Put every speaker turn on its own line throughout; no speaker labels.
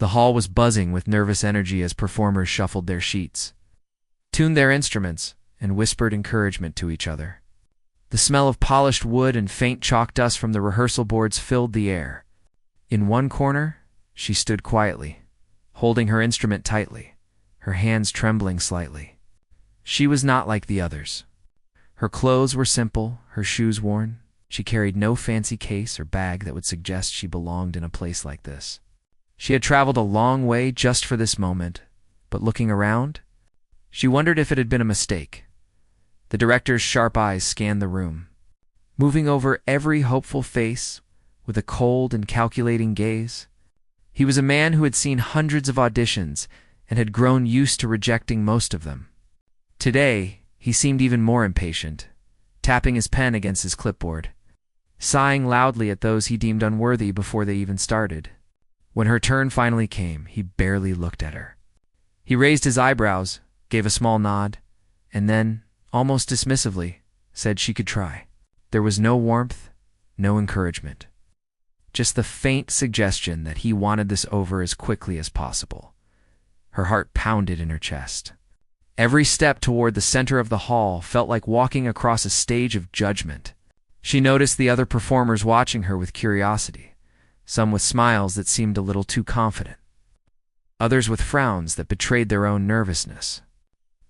The hall was buzzing with nervous energy as performers shuffled their sheets, tuned their instruments, and whispered encouragement to each other. The smell of polished wood and faint chalk dust from the rehearsal boards filled the air. In one corner, she stood quietly, holding her instrument tightly, her hands trembling slightly. She was not like the others. Her clothes were simple, her shoes worn. She carried no fancy case or bag that would suggest she belonged in a place like this. She had traveled a long way just for this moment, but looking around, she wondered if it had been a mistake. The director's sharp eyes scanned the room, moving over every hopeful face with a cold and calculating gaze. He was a man who had seen hundreds of auditions and had grown used to rejecting most of them. Today, he seemed even more impatient, tapping his pen against his clipboard, sighing loudly at those he deemed unworthy before they even started. When her turn finally came, he barely looked at her. He raised his eyebrows, gave a small nod, and then, almost dismissively, said she could try. There was no warmth, no encouragement. Just the faint suggestion that he wanted this over as quickly as possible. Her heart pounded in her chest. Every step toward the center of the hall felt like walking across a stage of judgment. She noticed the other performers watching her with curiosity, some with smiles that seemed a little too confident, others with frowns that betrayed their own nervousness.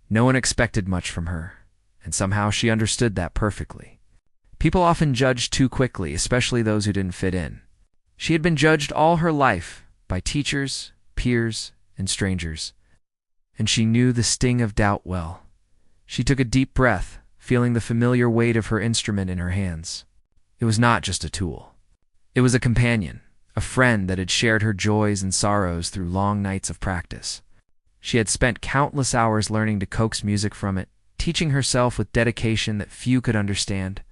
No one expected much from her, and somehow she understood that perfectly. People often judged too quickly, especially those who didn't fit in. She had been judged all her life by teachers, peers, and strangers, and she knew the sting of doubt well. She took a deep breath, feeling the familiar weight of her instrument in her hands. It was not just a tool. It was a companion, a friend that had shared her joys and sorrows through long nights of practice. She had spent countless hours learning to coax music from it, teaching herself with dedication that few could understand.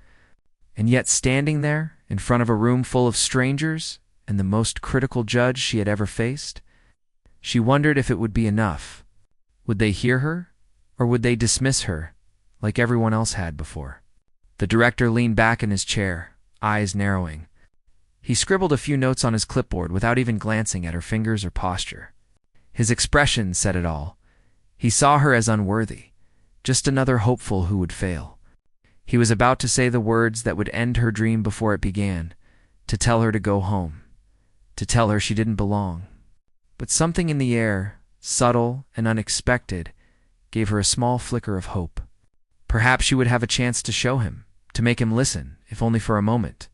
And yet standing there, in front of a room full of strangers and the most critical judge she had ever faced, she wondered if it would be enough. Would they hear her, or would they dismiss her, like everyone else had before? The director leaned back in his chair, eyes narrowing. He scribbled a few notes on his clipboard without even glancing at her fingers or posture. His expression said it all. He saw her as unworthy, just another hopeful who would fail. He was about to say the words that would end her dream before it began, to tell her to go home, to tell her she didn't belong. But something in the air, subtle and unexpected, gave her a small flicker of hope. Perhaps she would have a chance to show him, to make him listen, if only for a moment.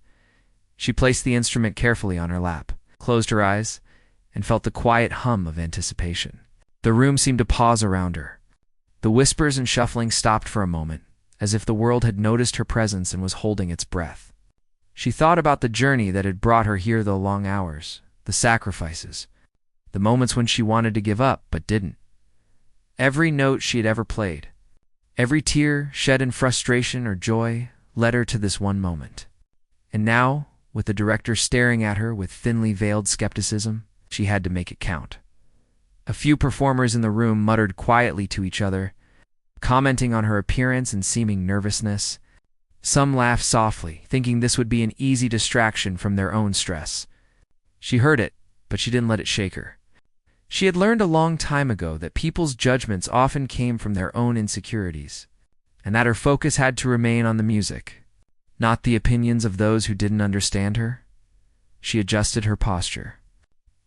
She placed the instrument carefully on her lap, closed her eyes, and felt the quiet hum of anticipation. The room seemed to pause around her. The whispers and shuffling stopped for a moment, as if the world had noticed her presence and was holding its breath. She thought about the journey that had brought her here, the long hours, the sacrifices, the moments when she wanted to give up but didn't. Every note she had ever played, every tear shed in frustration or joy led her to this one moment. And now, with the director staring at her with thinly veiled skepticism, she had to make it count. A few performers in the room muttered quietly to each other, commenting on her appearance and seeming nervousness. Some laughed softly, thinking this would be an easy distraction from their own stress. She heard it, but she didn't let it shake her. She had learned a long time ago that people's judgments often came from their own insecurities, and that her focus had to remain on the music, not the opinions of those who didn't understand her. She adjusted her posture,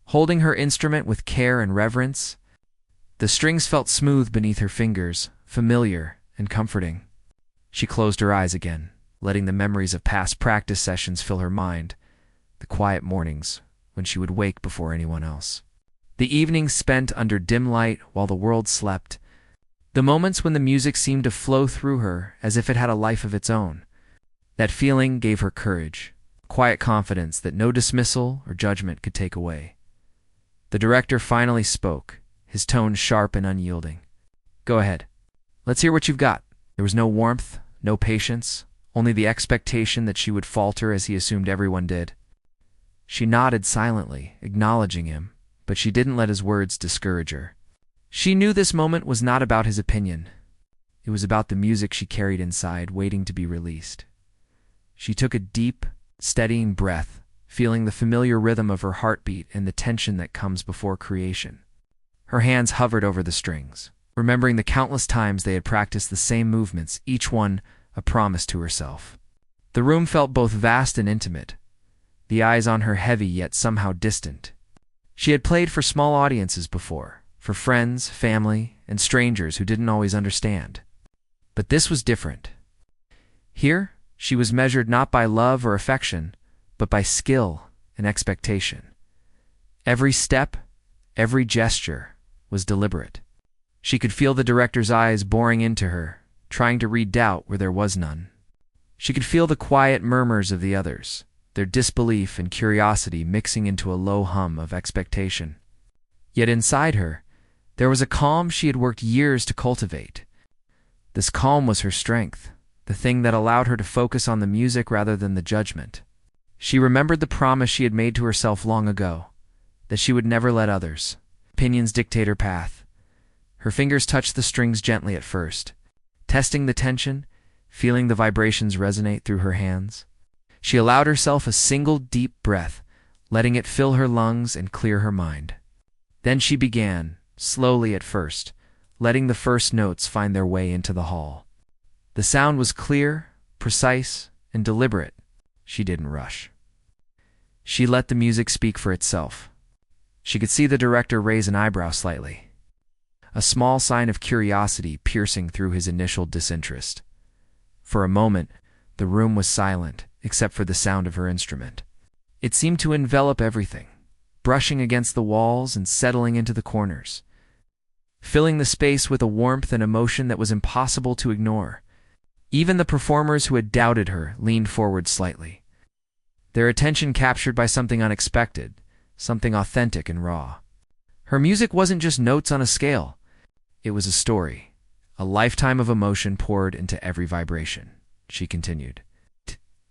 holding her instrument with care and reverence. The strings felt smooth beneath her fingers, familiar and comforting. She closed her eyes again, letting the memories of past practice sessions fill her mind, the quiet mornings when she would wake before anyone else, the evenings spent under dim light while the world slept, the moments when the music seemed to flow through her as if it had a life of its own. That feeling gave her courage, quiet confidence that no dismissal or judgment could take away. The director finally spoke, his tone sharp and unyielding. "Go ahead. Let's hear what you've got." There was no warmth, no patience, only the expectation that she would falter as he assumed everyone did. She nodded silently, acknowledging him, but she didn't let his words discourage her. She knew this moment was not about his opinion. It was about the music she carried inside, waiting to be released. She took a deep, steadying breath, feeling the familiar rhythm of her heartbeat and the tension that comes before creation. Her hands hovered over the strings, remembering the countless times they had practiced the same movements, each one a promise to herself. The room felt both vast and intimate, the eyes on her heavy yet somehow distant. She had played for small audiences before, for friends, family, and strangers who didn't always understand. But this was different. Here, she was measured not by love or affection, but by skill and expectation. Every step, every gesture was deliberate. She could feel the director's eyes boring into her, trying to read doubt where there was none. She could feel the quiet murmurs of the others, their disbelief and curiosity mixing into a low hum of expectation. Yet inside her, there was a calm she had worked years to cultivate. This calm was her strength, the thing that allowed her to focus on the music rather than the judgment. She remembered the promise she had made to herself long ago, that she would never let others' opinions dictate her path. Her fingers touched the strings gently at first, testing the tension, feeling the vibrations resonate through her hands. She allowed herself a single deep breath, letting it fill her lungs and clear her mind. Then she began, slowly at first, letting the first notes find their way into the hall. The sound was clear, precise, and deliberate. She didn't rush. She let the music speak for itself. She could see the director raise an eyebrow slightly, a small sign of curiosity piercing through his initial disinterest. For a moment, the room was silent, except for the sound of her instrument. It seemed to envelop everything, brushing against the walls and settling into the corners, filling the space with a warmth and emotion that was impossible to ignore. Even the performers who had doubted her leaned forward slightly, their attention captured by something unexpected, something authentic and raw. Her music wasn't just notes on a scale. It was a story, a lifetime of emotion poured into every vibration. She continued,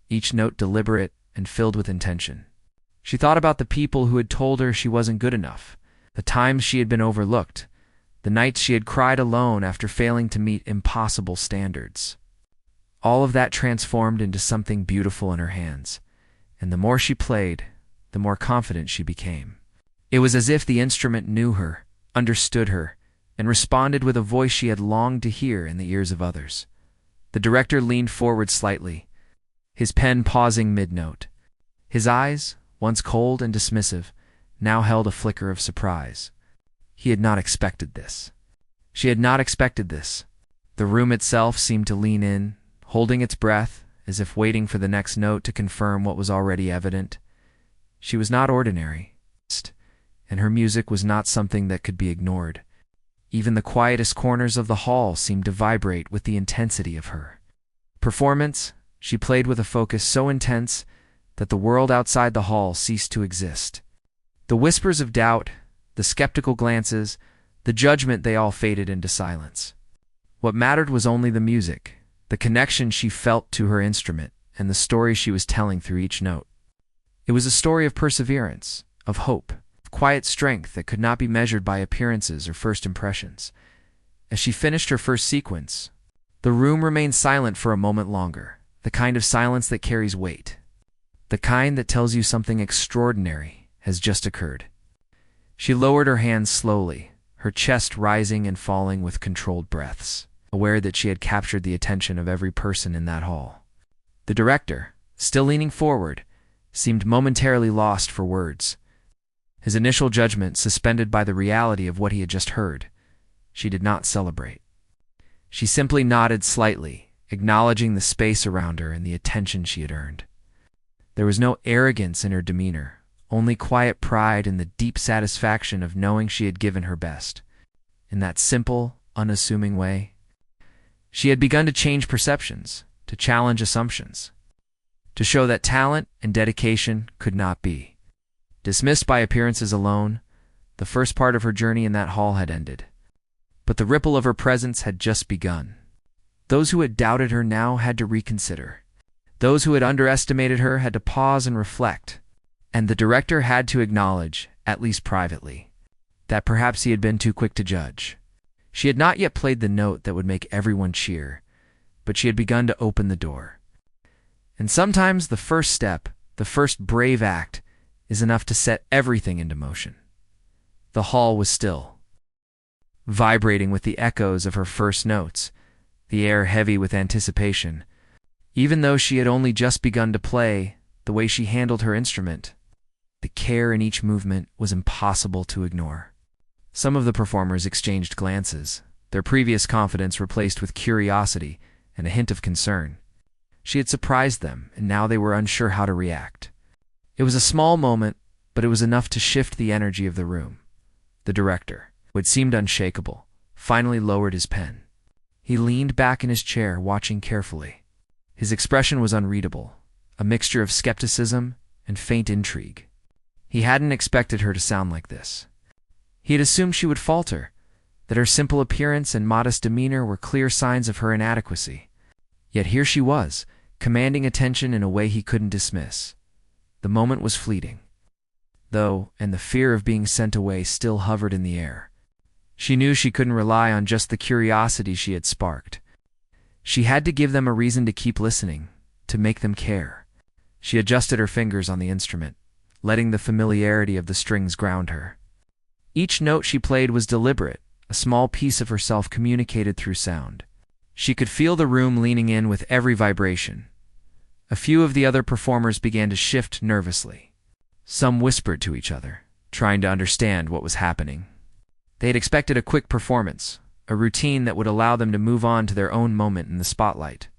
each note deliberate and filled with intention. She thought about the people who had told her she wasn't good enough, the times she had been overlooked, the nights she had cried alone after failing to meet impossible standards. All of that transformed into something beautiful in her hands, and the more she played, the more confident she became. It was as if the instrument knew her, understood her, and responded with a voice she had longed to hear in the ears of others. The director leaned forward slightly, his pen pausing mid-note. His eyes, once cold and dismissive, now held a flicker of surprise. He had not expected this. She had not expected this. The room itself seemed to lean in, holding its breath, as if waiting for the next note to confirm what was already evident. She was not ordinary, and her music was not something that could be ignored. Even the quietest corners of the hall seemed to vibrate with the intensity of her performance. She played with a focus so intense that the world outside the hall ceased to exist. The whispers of doubt, the skeptical glances, the judgment, they all faded into silence. What mattered was only the music, the connection she felt to her instrument, and the story she was telling through each note. It was a story of perseverance, of hope, of quiet strength that could not be measured by appearances or first impressions. As she finished her first sequence, the room remained silent for a moment longer, the kind of silence that carries weight, the kind that tells you something extraordinary has just occurred. She lowered her hands slowly, her chest rising and falling with controlled breaths, aware that she had captured the attention of every person in that hall. The director, still leaning forward, seemed momentarily lost for words, his initial judgment suspended by the reality of what he had just heard. She did not celebrate. She simply nodded slightly, acknowledging the space around her and the attention she had earned. There was no arrogance in her demeanor, only quiet pride and the deep satisfaction of knowing she had given her best. In that simple, unassuming way, she had begun to change perceptions, to challenge assumptions, to show that talent and dedication could not be dismissed by appearances alone. The first part of her journey in that hall had ended, but the ripple of her presence had just begun. Those who had doubted her now had to reconsider. Those who had underestimated her had to pause and reflect. And the director had to acknowledge, at least privately, that perhaps he had been too quick to judge. She had not yet played the note that would make everyone cheer, but she had begun to open the door. And sometimes the first step, The first brave act is enough to set everything into motion. The hall was still, vibrating with the echoes of her first notes, the air heavy with anticipation. Even though she had only just begun to play, the way she handled her instrument, the care in each movement, was impossible to ignore. Some of the performers exchanged glances, their previous confidence replaced with curiosity and a hint of concern. She had surprised them, and now they were unsure how to react. It was a small moment, but it was enough to shift the energy of the room. The director, who had seemed unshakable, finally lowered his pen. He leaned back in his chair, watching carefully. His expression was unreadable, a mixture of skepticism and faint intrigue. He hadn't expected her to sound like this. He had assumed she would falter, that her simple appearance and modest demeanor were clear signs of her inadequacy. Yet here she was, commanding attention in a way he couldn't dismiss. The moment was fleeting, though, and the fear of being sent away still hovered in the air. She knew she couldn't rely on just the curiosity she had sparked. She had to give them a reason to keep listening, to make them care. She adjusted her fingers on the instrument, letting the familiarity of the strings ground her. Each note she played was deliberate, a small piece of herself communicated through sound. She could feel the room leaning in with every vibration. A few of the other performers began to shift nervously. Some whispered to each other, trying to understand what was happening. They had expected a quick performance, a routine that would allow them to move on to their own moment in the spotlight.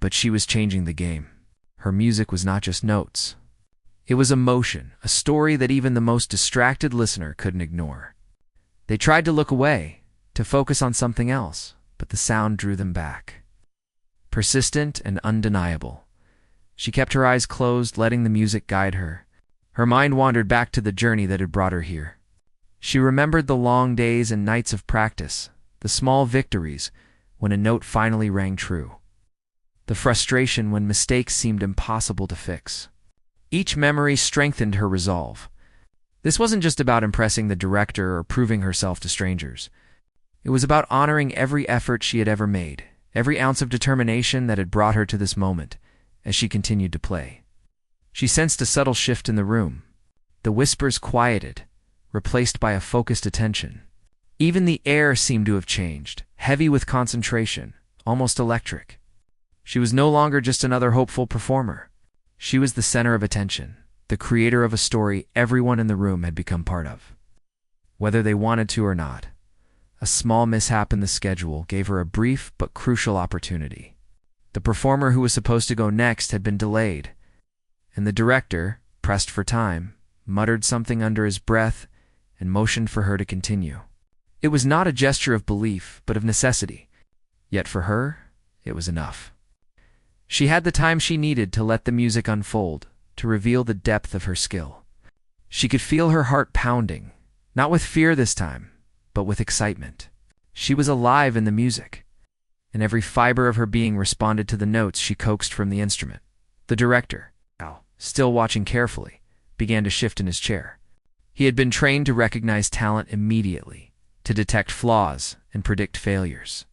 But she was changing the game. Her music was not just notes. It was emotion, a story that even the most distracted listener couldn't ignore. They tried to look away, to focus on something else, but the sound drew them back. Persistent and undeniable. She kept her eyes closed, letting the music guide her. Her mind wandered back to the journey that had brought her here. She remembered the long days and nights of practice, the small victories when a note finally rang true, the frustration when mistakes seemed impossible to fix. Each memory strengthened her resolve. This wasn't just about impressing the director or proving herself to strangers. It was about honoring every effort she had ever made, every ounce of determination that had brought her to this moment, as she continued to play. She sensed a subtle shift in the room. The whispers quieted, replaced by a focused attention. Even the air seemed to have changed, heavy with concentration, almost electric. She was no longer just another hopeful performer. She was the center of attention, the creator of a story everyone in the room had become part of. Whether they wanted to or not, a small mishap in the schedule gave her a brief but crucial opportunity. The performer who was supposed to go next had been delayed, and the director, pressed for time, muttered something under his breath and motioned for her to continue. It was not a gesture of belief, but of necessity. Yet for her, it was enough. She had the time she needed to let the music unfold, to reveal the depth of her skill. She could feel her heart pounding, not with fear this time, but with excitement. She was alive in the music, and every fiber of her being responded to the notes she coaxed from the instrument. The director, now still watching carefully, began to shift in his chair. He had been trained to recognize talent immediately, to detect flaws and predict failures.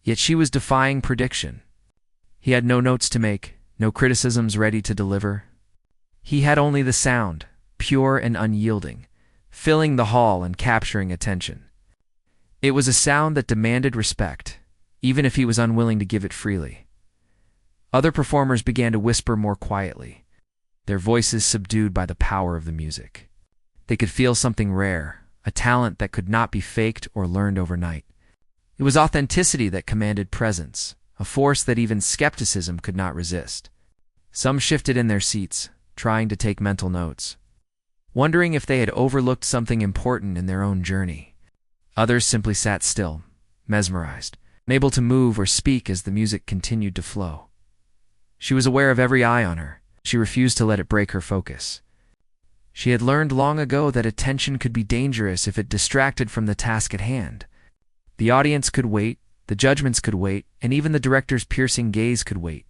Yet she was defying prediction. He had no notes to make, no criticisms ready to deliver. He had only the sound, pure and unyielding, filling the hall and capturing attention. It was a sound that demanded respect, even if he was unwilling to give it freely. Other performers began to whisper more quietly, their voices subdued by the power of the music. They could feel something rare, a talent that could not be faked or learned overnight. It was authenticity that commanded presence, a force that even skepticism could not resist. Some shifted in their seats, trying to take mental notes, wondering if they had overlooked something important in their own journey. Others simply sat still, mesmerized, unable to move or speak as the music continued to flow. She was aware of every eye on her. She refused to let it break her focus. She had learned long ago that attention could be dangerous if it distracted from the task at hand. The audience could wait, the judgments could wait, and even the director's piercing gaze could wait.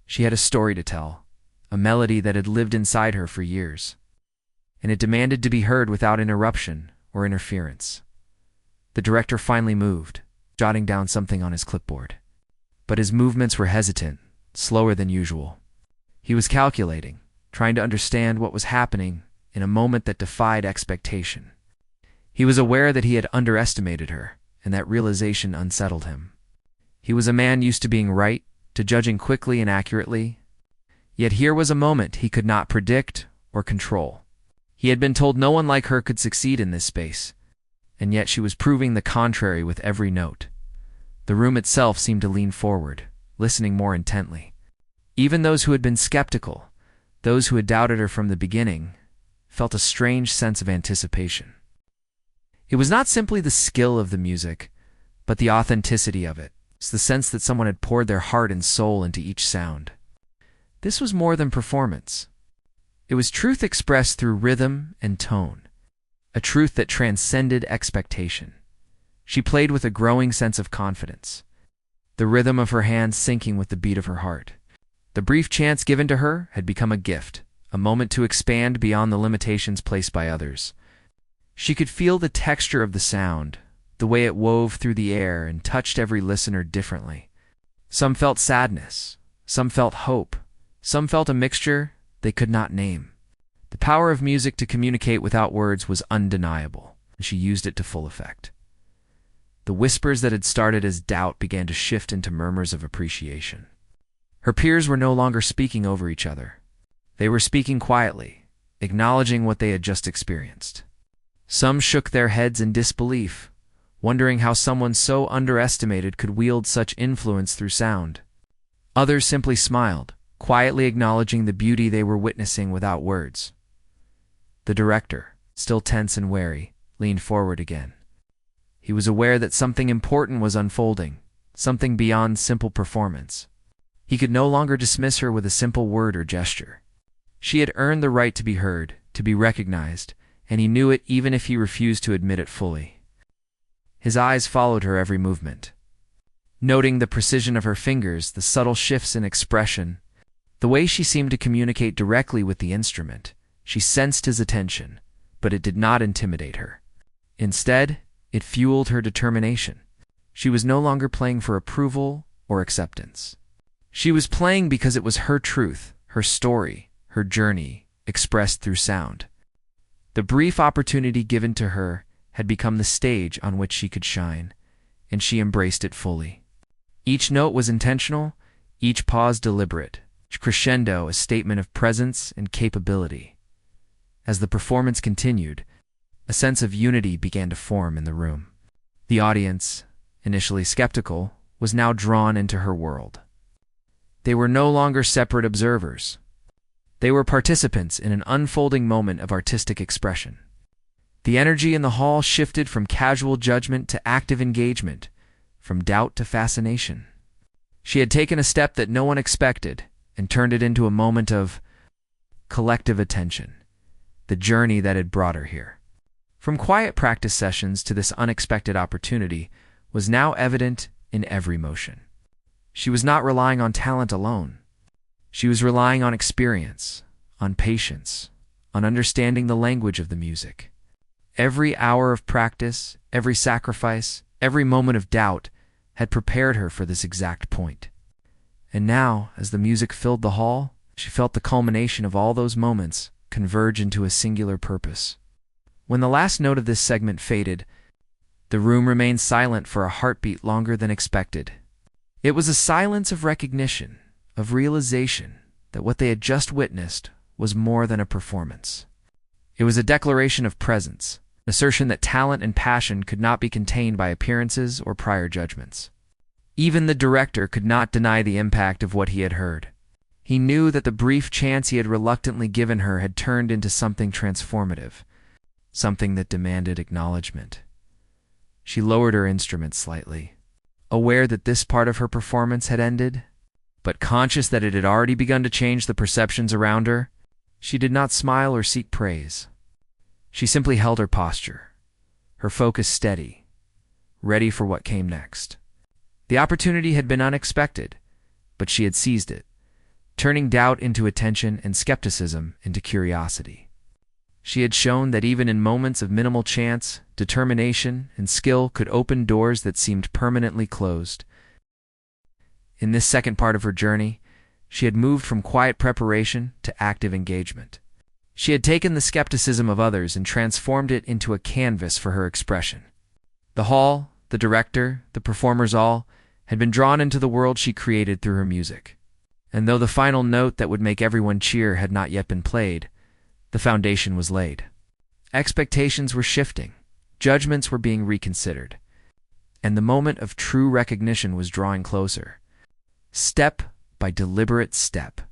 She had a story to tell, a melody that had lived inside her for years, and it demanded to be heard without interruption or interference. The director finally moved, jotting down something on his clipboard. But his movements were hesitant, slower than usual. He was calculating, trying to understand what was happening in a moment that defied expectation. He was aware that he had underestimated her, and that realization unsettled him. He was a man used to being right, to judging quickly and accurately. Yet here was a moment he could not predict or control. He had been told no one like her could succeed in this space, and yet she was proving the contrary with every note. The room itself seemed to lean forward, listening more intently. Even those who had been skeptical, those who had doubted her from the beginning, felt a strange sense of anticipation. It was not simply the skill of the music, but the authenticity of it. It's the sense that someone had poured their heart and soul into each sound. This was more than performance. It was truth expressed through rhythm and tone, a truth that transcended expectation. She played with a growing sense of confidence, the rhythm of her hands syncing with the beat of her heart. The brief chance given to her had become a gift, a moment to expand beyond the limitations placed by others. She could feel the texture of the sound, the way it wove through the air and touched every listener differently. Some felt sadness, some felt hope, some felt a mixture they could not name. The power of music to communicate without words was undeniable, and she used it to full effect. The whispers that had started as doubt began to shift into murmurs of appreciation. Her peers were no longer speaking over each other. They were speaking quietly, acknowledging what they had just experienced. Some shook their heads in disbelief, wondering how someone so underestimated could wield such influence through sound. Others simply smiled, quietly acknowledging the beauty they were witnessing without words. The director, still tense and wary, leaned forward again. He was aware that something important was unfolding, something beyond simple performance. He could no longer dismiss her with a simple word or gesture. She had earned the right to be heard, to be recognized, and he knew it even if he refused to admit it fully. His eyes followed her every movement, noting the precision of her fingers, the subtle shifts in expression, the way she seemed to communicate directly with the instrument. She sensed his attention, but it did not intimidate her. Instead, it fueled her determination. She was no longer playing for approval or acceptance. She was playing because it was her truth, her story, her journey, expressed through sound. The brief opportunity given to her had become the stage on which she could shine, and she embraced it fully. Each note was intentional, each pause deliberate, each crescendo a statement of presence and capability. As the performance continued, a sense of unity began to form in the room. The audience, initially skeptical, was now drawn into her world. They were no longer separate observers. They were participants in an unfolding moment of artistic expression. The energy in the hall shifted from casual judgment to active engagement, from doubt to fascination. She had taken a step that no one expected and turned it into a moment of collective attention, the journey that had brought her here. From quiet practice sessions to this unexpected opportunity was now evident in every motion. She was not relying on talent alone. She was relying on experience, on patience, on understanding the language of the music. Every hour of practice, every sacrifice, every moment of doubt had prepared her for this exact point. And now, as the music filled the hall, she felt the culmination of all those moments converge into a singular purpose. When the last note of this segment faded, the room remained silent for a heartbeat longer than expected. It was a silence of recognition, of realization that what they had just witnessed was more than a performance. It was a declaration of presence, an assertion that talent and passion could not be contained by appearances or prior judgments. Even the director could not deny the impact of what he had heard. He knew that the brief chance he had reluctantly given her had turned into something transformative, something that demanded acknowledgement. She lowered her instrument slightly, aware that this part of her performance had ended, but conscious that it had already begun to change the perceptions around her. She did not smile or seek praise. She simply held her posture, her focus steady, ready for what came next. The opportunity had been unexpected, but she had seized it, turning doubt into attention and skepticism into curiosity. She had shown that even in moments of minimal chance, determination and skill could open doors that seemed permanently closed. In this second part of her journey, She had moved from quiet preparation to active engagement. She had taken the skepticism of others and transformed it into a canvas for her expression. The hall, the director, the performers all had been drawn into the world she created through her music. And though the final note that would make everyone cheer had not yet been played, the foundation was laid. Expectations were shifting, judgments were being reconsidered, and the moment of true recognition was drawing closer. Step by deliberate step,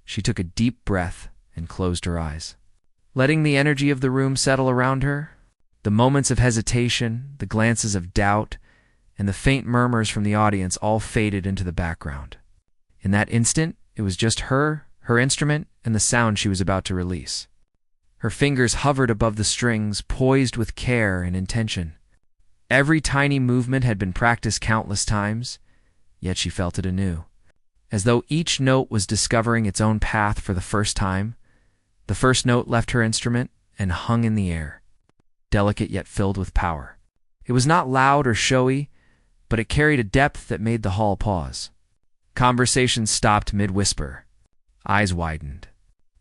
she took a deep breath and closed her eyes. Letting the energy of the room settle around her, the moments of hesitation, the glances of doubt, and the faint murmurs from the audience all faded into the background. In that instant, it was just her instrument, and the sound she was about to release. Her fingers hovered above the strings, poised with care and intention. Every tiny movement had been practiced countless times, yet she felt it anew. As though each note was discovering its own path for the first time, the first note left her instrument and hung in the air, delicate yet filled with power. It was not loud or showy, but it carried a depth that made the hall pause. Conversation stopped mid-whisper. Eyes widened.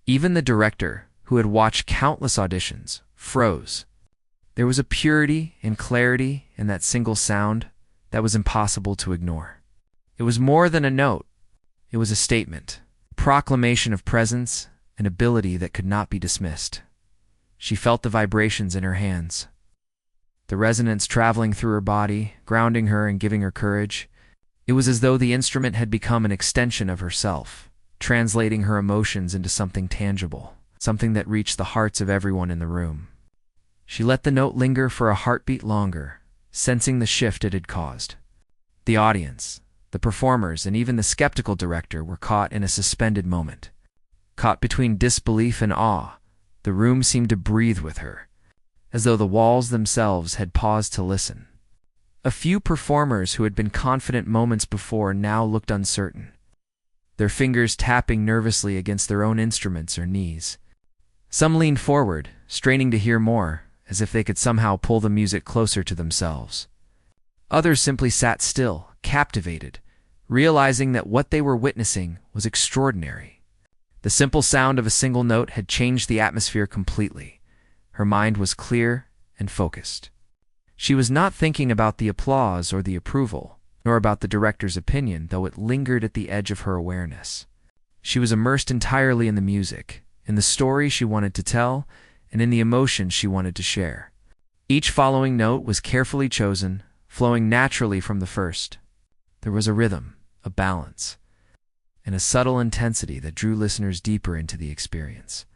Even the director, who had watched countless auditions, froze. There was a purity and clarity in that single sound that was impossible to ignore. It was more than a note. It was a statement, a proclamation of presence and ability that could not be dismissed. She felt the vibrations in her hands, the resonance traveling through her body, grounding her and giving her courage. It was as though the instrument had become an extension of herself, translating her emotions into something tangible, something that reached the hearts of everyone in the room. She let the note linger for a heartbeat longer, sensing the shift it had caused. The audience, the performers, and even the skeptical director were caught in a suspended moment. Caught between disbelief and awe, the room seemed to breathe with her, as though the walls themselves had paused to listen. A few performers who had been confident moments before now looked uncertain, their fingers tapping nervously against their own instruments or knees. Some leaned forward, straining to hear more, as if they could somehow pull the music closer to themselves. Others simply sat still, captivated, realizing that what they were witnessing was extraordinary. The simple sound of a single note had changed the atmosphere completely. Her mind was clear and focused. She was not thinking about the applause or the approval, nor about the director's opinion, though it lingered at the edge of her awareness. She was immersed entirely in the music, in the story she wanted to tell, and in the emotion she wanted to share. Each following note was carefully chosen, flowing naturally from the first. There was a rhythm, a balance, and a subtle intensity that drew listeners deeper into the experience.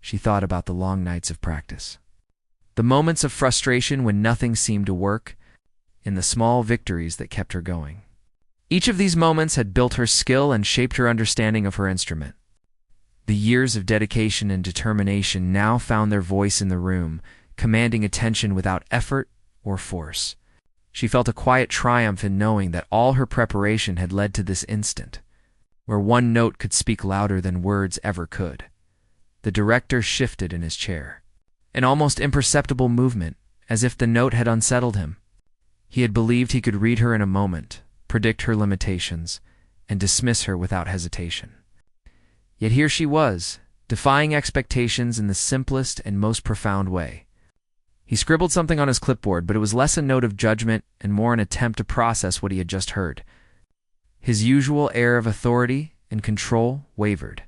She thought about the long nights of practice, the moments of frustration when nothing seemed to work, and the small victories that kept her going. Each of these moments had built her skill and shaped her understanding of her instrument. The years of dedication and determination now found their voice in the room, commanding attention without effort or force. She felt a quiet triumph in knowing that all her preparation had led to this instant, where one note could speak louder than words ever could. The director shifted in his chair, an almost imperceptible movement, as if the note had unsettled him. He had believed he could read her in a moment, predict her limitations, and dismiss her without hesitation. Yet here she was, defying expectations in the simplest and most profound way. He scribbled something on his clipboard, but it was less a note of judgment and more an attempt to process what he had just heard. His usual air of authority and control wavered,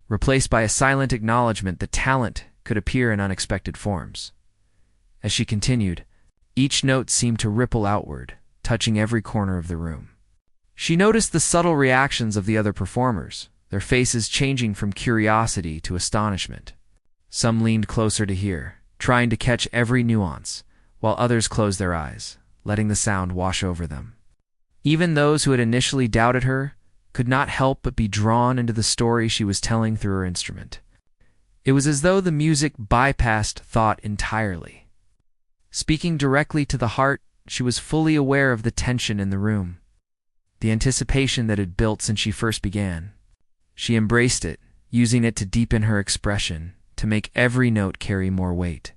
replaced by a silent acknowledgement that talent could appear in unexpected forms. As she continued, each note seemed to ripple outward, touching every corner of the room. She noticed the subtle reactions of the other performers, their faces changing from curiosity to astonishment. Some leaned closer to hear, trying to catch every nuance, while others closed their eyes, letting the sound wash over them. Even those who had initially doubted her could not help but be drawn into the story she was telling through her instrument. It was as though the music bypassed thought entirely. Speaking directly to the heart, she was fully aware of the tension in the room, the anticipation that had built since she first began. She embraced it, using it to deepen her expression, to make every note carry more weight.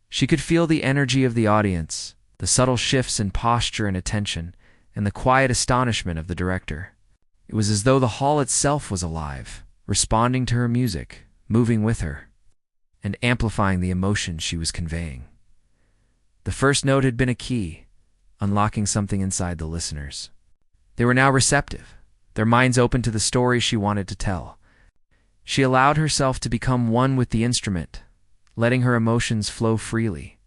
She could feel the energy of the audience, the subtle shifts in posture and attention, and the quiet astonishment of the director. It was as though the hall itself was alive, responding to her music, moving with her, and amplifying the emotion she was conveying. The first note had been a key, unlocking something inside the listeners. They were now receptive, their minds open to the story she wanted to tell. She allowed herself to become one with the instrument, letting her emotions flow freely.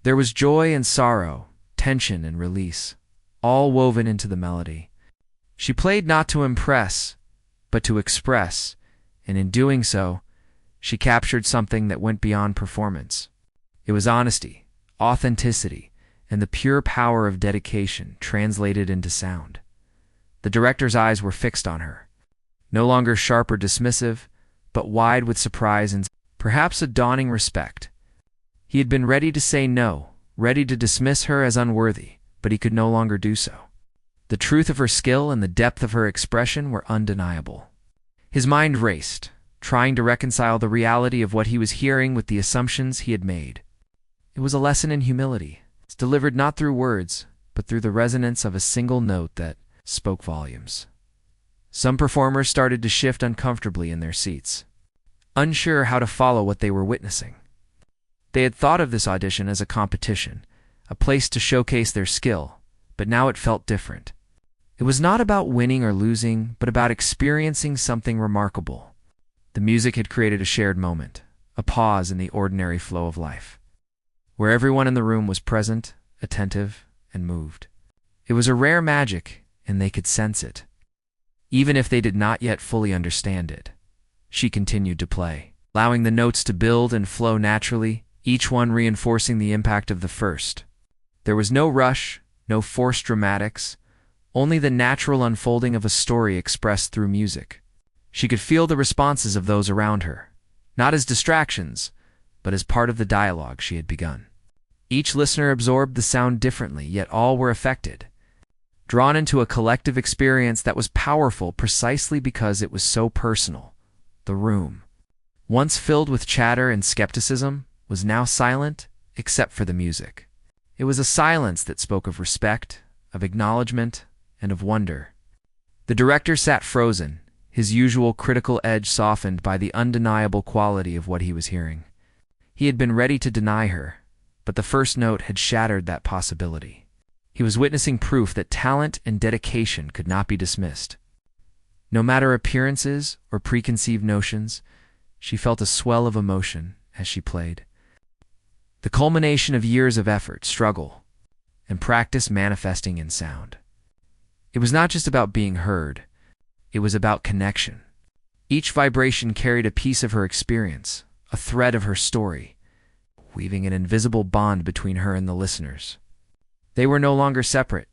There was joy and sorrow, tension and release, all woven into the melody. She played not to impress, but to express, and in doing so, she captured something that went beyond performance. It was honesty, authenticity, and the pure power of dedication translated into sound. The director's eyes were fixed on her, no longer sharp or dismissive, but wide with surprise and perhaps a dawning respect. He had been ready to say no, ready to dismiss her as unworthy, but he could no longer do so. The truth of her skill and the depth of her expression were undeniable. His mind raced, trying to reconcile the reality of what he was hearing with the assumptions he had made. It was a lesson in humility. It's delivered not through words, but through the resonance of a single note that spoke volumes. Some performers started to shift uncomfortably in their seats, unsure how to follow what they were witnessing. They had thought of this audition as a competition, a place to showcase their skill, but now it felt different. It was not about winning or losing, but about experiencing something remarkable. The music had created a shared moment, a pause in the ordinary flow of life, where everyone in the room was present, attentive, and moved. It was a rare magic, and they could sense it. Even if they did not yet fully understand it, she continued to play, allowing the notes to build and flow naturally, each one reinforcing the impact of the first. There was no rush, no forced dramatics, only the natural unfolding of a story expressed through music. She could feel the responses of those around her, not as distractions, but as part of the dialogue she had begun. Each listener absorbed the sound differently, yet all were affected, drawn into a collective experience that was powerful precisely because it was so personal. The room, once filled with chatter and skepticism, was now silent except for the music. It was a silence that spoke of respect, of acknowledgement, and of wonder. The director sat frozen, his usual critical edge softened by the undeniable quality of what he was hearing. He had been ready to deny her, but the first note had shattered that possibility. He was witnessing proof that talent and dedication could not be dismissed. No matter appearances or preconceived notions, she felt a swell of emotion as she played. The culmination of years of effort, struggle, and practice manifesting in sound. It was not just about being heard, it was about connection. Each vibration carried a piece of her experience, a thread of her story, weaving an invisible bond between her and the listeners. They were no longer separate.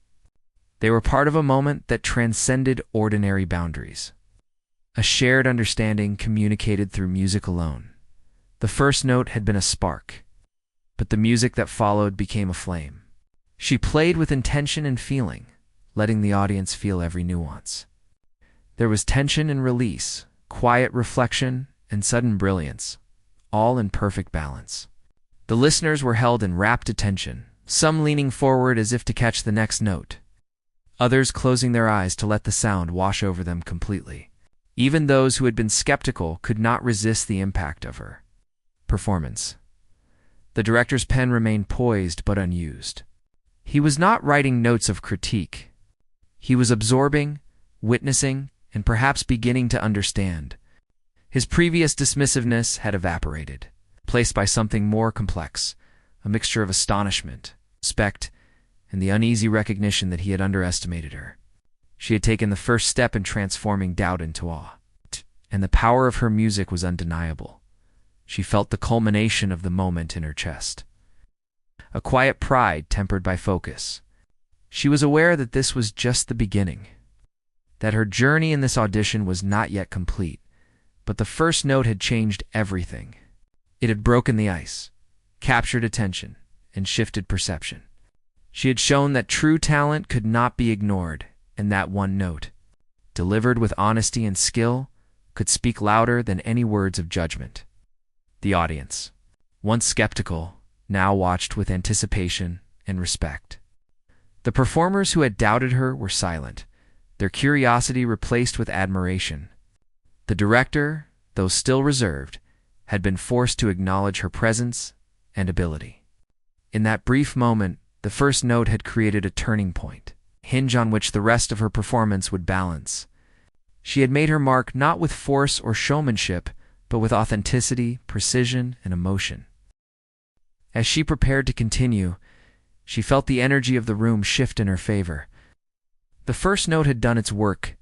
They were part of a moment that transcended ordinary boundaries. A shared understanding communicated through music alone. The first note had been a spark, but the music that followed became a flame. She played with intention and feeling, letting the audience feel every nuance. There was tension and release, quiet reflection and sudden brilliance, all in perfect balance. The listeners were held in rapt attention, some leaning forward as if to catch the next note, others closing their eyes to let the sound wash over them completely. Even those who had been skeptical could not resist the impact of her performance. The director's pen remained poised but unused. He was not writing notes of critique. He was absorbing, witnessing, and perhaps beginning to understand. His previous dismissiveness had evaporated, replaced by something more complex, a mixture of astonishment, respect, and the uneasy recognition that he had underestimated her. She had taken the first step in transforming doubt into awe, and the power of her music was undeniable. She felt the culmination of the moment in her chest. A quiet pride tempered by focus. She was aware that this was just the beginning, that her journey in this audition was not yet complete, but the first note had changed everything. It had broken the ice, captured attention, and shifted perception. She had shown that true talent could not be ignored, and that one note, delivered with honesty and skill, could speak louder than any words of judgment. The audience, once skeptical, now watched with anticipation and respect. The performers who had doubted her were silent, their curiosity replaced with admiration. The director, though still reserved, had been forced to acknowledge her presence and ability. In that brief moment, the first note had created a turning point, a hinge on which the rest of her performance would balance. She had made her mark not with force or showmanship, but with authenticity, precision, and emotion. As she prepared to continue, she felt the energy of the room shift in her favor. The first note had done its work.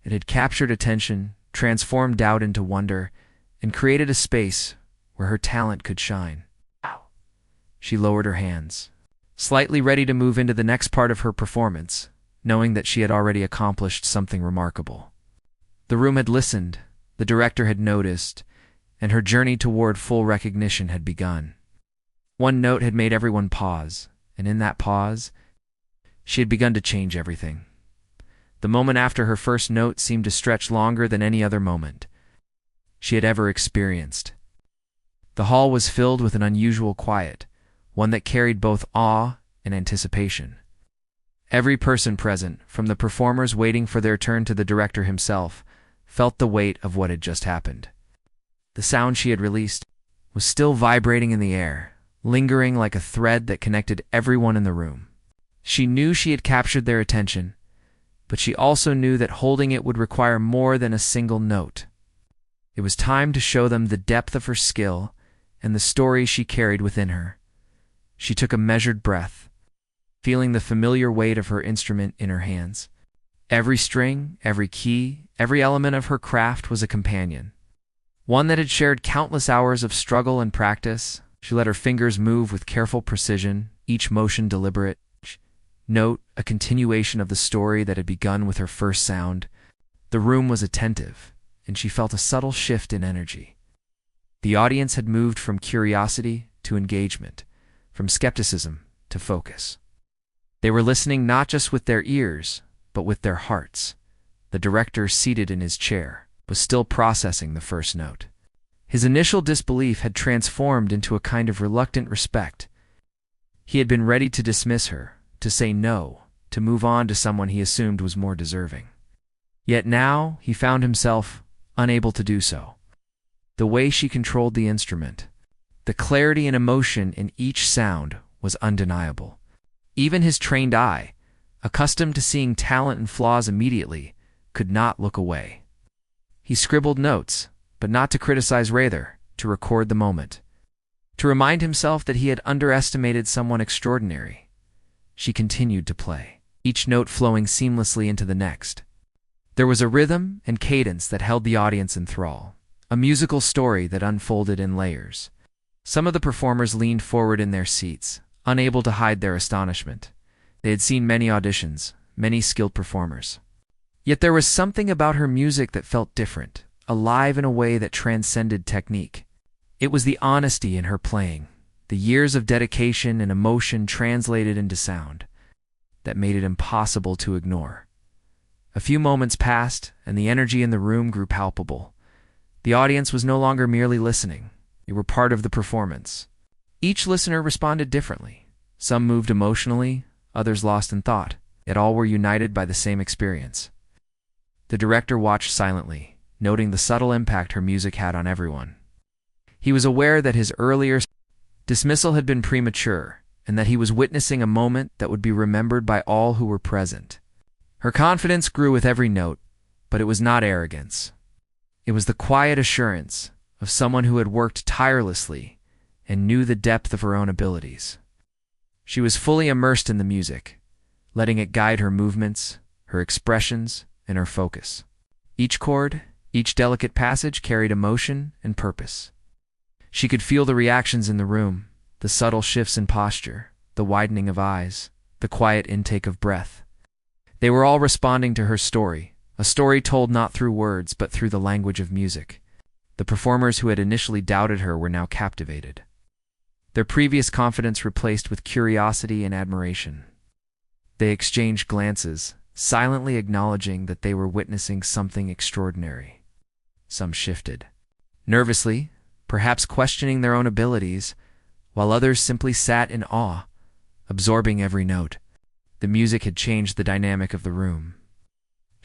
It had captured attention, transformed doubt into wonder, and created a space where her talent could shine. She lowered her hands, slightly ready to move into the next part of her performance, knowing that she had already accomplished something remarkable. The room had listened, the director had noticed, and her journey toward full recognition had begun. One note had made everyone pause, and in that pause, she had begun to change everything. The moment after her first note seemed to stretch longer than any other moment she had ever experienced. The hall was filled with an unusual quiet, one that carried both awe and anticipation. Every person present, from the performers waiting for their turn to the director himself, felt the weight of what had just happened. The sound she had released was still vibrating in the air, lingering like a thread that connected everyone in the room. She knew she had captured their attention, but she also knew that holding it would require more than a single note. It was time to show them the depth of her skill and the story she carried within her. She took a measured breath, feeling the familiar weight of her instrument in her hands. Every string, every key, every element of her craft was a companion, one that had shared countless hours of struggle and practice. She let her fingers move with careful precision, each motion deliberate. Note, a continuation of the story that had begun with her first sound. The room was attentive, and she felt a subtle shift in energy. The audience had moved from curiosity to engagement, from skepticism to focus. They were listening not just with their ears, but with their hearts. The director, seated in his chair, was still processing the first note. His initial disbelief had transformed into a kind of reluctant respect. He had been ready to dismiss her, to say no, to move on to someone he assumed was more deserving. Yet now he found himself unable to do so. The way she controlled the instrument, the clarity and emotion in each sound was undeniable. Even his trained eye, accustomed to seeing talent and flaws immediately, could not look away. He scribbled notes, but not to criticize, rather to record the moment, to remind himself that he had underestimated someone extraordinary. She continued to play, each note flowing seamlessly into the next. There was a rhythm and cadence that held the audience in thrall, a musical story that unfolded in layers. Some of the performers leaned forward in their seats, unable to hide their astonishment. They had seen many auditions, many skilled performers. Yet there was something about her music that felt different, alive in a way that transcended technique. It was the honesty in her playing, the years of dedication and emotion translated into sound, that made it impossible to ignore. A few moments passed, and the energy in the room grew palpable. The audience was no longer merely listening. They were part of the performance. Each listener responded differently. Some moved emotionally, others lost in thought, yet all were united by the same experience. The director watched silently, noting the subtle impact her music had on everyone. He was aware that his earlier dismissal had been premature, and that he was witnessing a moment that would be remembered by all who were present. Her confidence grew with every note, but it was not arrogance. It was the quiet assurance of someone who had worked tirelessly and knew the depth of her own abilities. She was fully immersed in the music, letting it guide her movements, her expressions, and her focus. Each chord, each delicate passage carried emotion and purpose. She could feel the reactions in the room, the subtle shifts in posture, the widening of eyes, the quiet intake of breath. They were all responding to her story, a story told not through words but through the language of music. The performers who had initially doubted her were now captivated, their previous confidence replaced with curiosity and admiration. They exchanged glances, silently acknowledging that they were witnessing something extraordinary. Some shifted, nervously, perhaps questioning their own abilities, while others simply sat in awe, absorbing every note. The music had changed the dynamic of the room.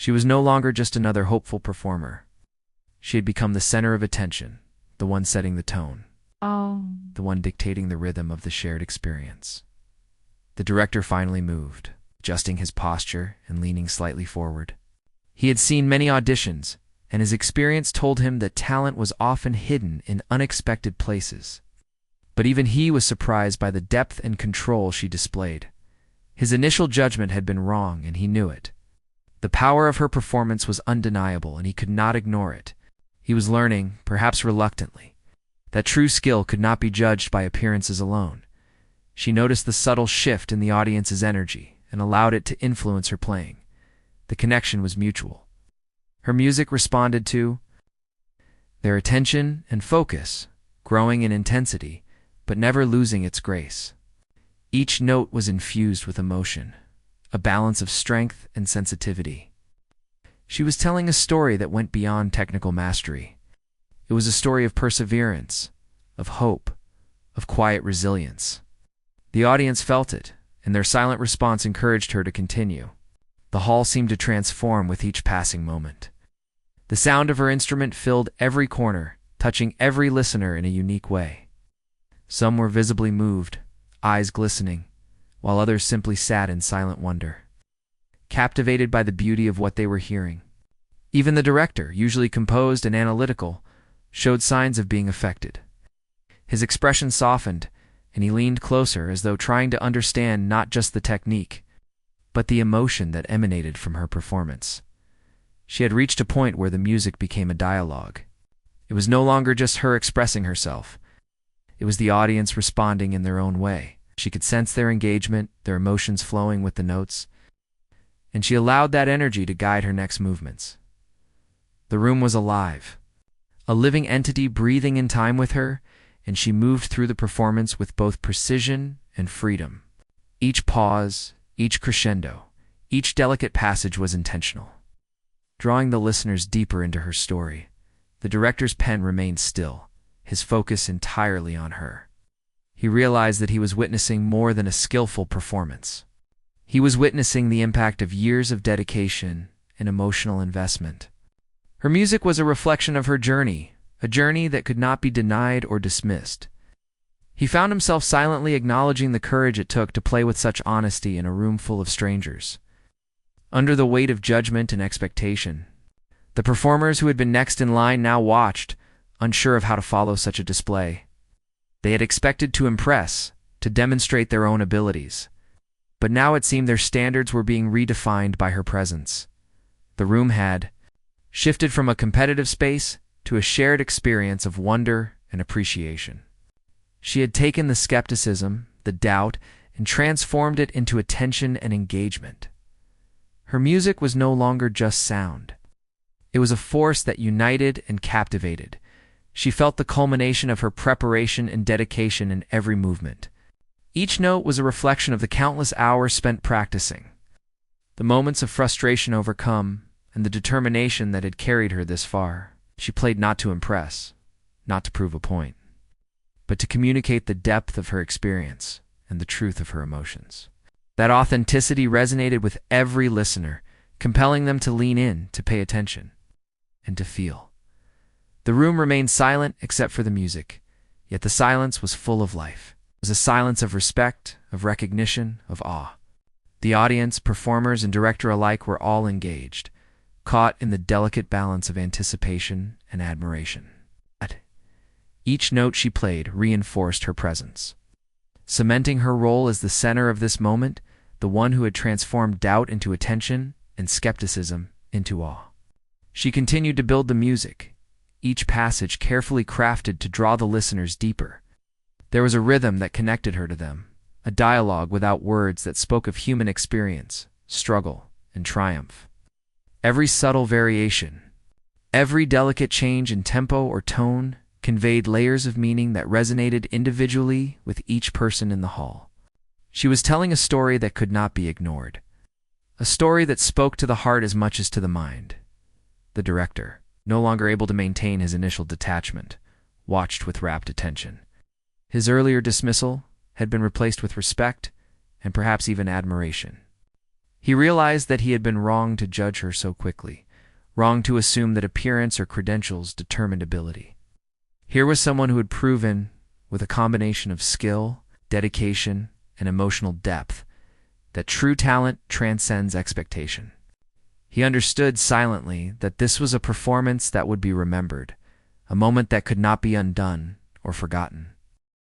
She was no longer just another hopeful performer. She had become the center of attention, the one setting the tone, the one dictating the rhythm of the shared experience. The director finally moved, adjusting his posture and leaning slightly forward. He had seen many auditions, and his experience told him that talent was often hidden in unexpected places. But even he was surprised by the depth and control she displayed. His initial judgment had been wrong, and he knew it. The power of her performance was undeniable, and he could not ignore it. He was learning, perhaps reluctantly, that true skill could not be judged by appearances alone. She noticed the subtle shift in the audience's energy and allowed it to influence her playing. The connection was mutual. Her music responded to their attention and focus, growing in intensity, but never losing its grace. Each note was infused with emotion, a balance of strength and sensitivity. She was telling a story that went beyond technical mastery. It was a story of perseverance, of hope, of quiet resilience. The audience felt it, and their silent response encouraged her to continue. The hall seemed to transform with each passing moment. The sound of her instrument filled every corner, touching every listener in a unique way. Some were visibly moved, eyes glistening, while others simply sat in silent wonder, captivated by the beauty of what they were hearing. Even the director, usually composed and analytical, showed signs of being affected. His expression softened, and he leaned closer as though trying to understand not just the technique, but the emotion that emanated from her performance. She had reached a point where the music became a dialogue. It was no longer just her expressing herself. It was the audience responding in their own way. She could sense their engagement, their emotions flowing with the notes, and she allowed that energy to guide her next movements. The room was alive, a living entity breathing in time with her, and she moved through the performance with both precision and freedom. Each pause, each crescendo, each delicate passage was intentional, drawing the listeners deeper into her story. The director's pen remained still, his focus entirely on her. He realized that he was witnessing more than a skillful performance. He was witnessing the impact of years of dedication and emotional investment. Her music was a reflection of her journey, a journey that could not be denied or dismissed. He found himself silently acknowledging the courage it took to play with such honesty in a room full of strangers. Under the weight of judgment and expectation, the performers who had been next in line now watched, unsure of how to follow such a display. They had expected to impress, to demonstrate their own abilities, but now it seemed their standards were being redefined by her presence. The room had shifted from a competitive space to a shared experience of wonder and appreciation. She had taken the skepticism, the doubt, and transformed it into attention and engagement. Her music was no longer just sound. It was a force that united and captivated. She felt the culmination of her preparation and dedication in every movement. Each note was a reflection of the countless hours spent practicing, the moments of frustration overcome, and the determination that had carried her this far. She played not to impress, not to prove a point, but to communicate the depth of her experience and the truth of her emotions. That authenticity resonated with every listener, compelling them to lean in, to pay attention, and to feel. The room remained silent except for the music, yet the silence was full of life. It was a silence of respect, of recognition, of awe. The audience, performers, and director alike were all engaged, caught in the delicate balance of anticipation and admiration. Each note she played reinforced her presence, cementing her role as the center of this moment, the one who had transformed doubt into attention and skepticism into awe. She continued to build the music, each passage carefully crafted to draw the listeners deeper. There was a rhythm that connected her to them, a dialogue without words that spoke of human experience, struggle, and triumph. Every subtle variation, every delicate change in tempo or tone conveyed layers of meaning that resonated individually with each person in the hall. She was telling a story that could not be ignored, a story that spoke to the heart as much as to the mind. The director, no longer able to maintain his initial detachment, watched with rapt attention. His earlier dismissal had been replaced with respect and perhaps even admiration. He realized that he had been wrong to judge her so quickly, wrong to assume that appearance or credentials determined ability. Here was someone who had proven, with a combination of skill, dedication, and emotional depth, that true talent transcends expectation. He understood silently that this was a performance that would be remembered, a moment that could not be undone or forgotten.